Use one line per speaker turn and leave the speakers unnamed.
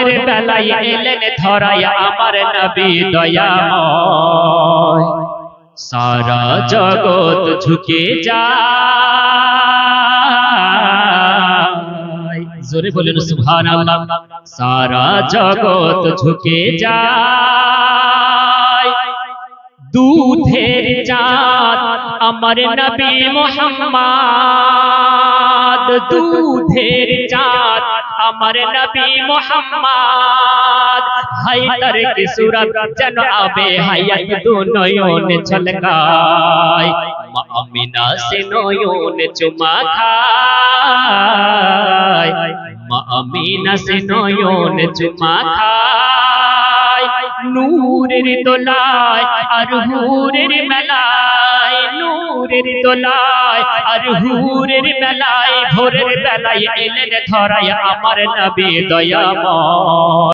ভোরের বেলায় এলেন ধরায় আমার নবী দয়াময়। সারা জগৎ ঝুঁকে যায়, জোরে বলেন সুবহানাল্লাহ। সারা জগৎ ঝুঁকে যায়, দুধের চাঁদ আমার নবী মুহাম্মদ, দুধের চাঁদ আমার নবী মুহাম্মদ। হায়দার কি सूरत যেন আবে হায়াত দু নয়ন ঝলকায়, মা আমিনা সে নয়ন চুমা খায়, মা আমিনা সে নয়ন চুমা খায়। নূরের দোলায় আর হুরের মেলায়, নূরের দোলায় আর হুরের মেলায় ভোরের বেলায় এলেন ধরায় আমার নবী দয়াময়।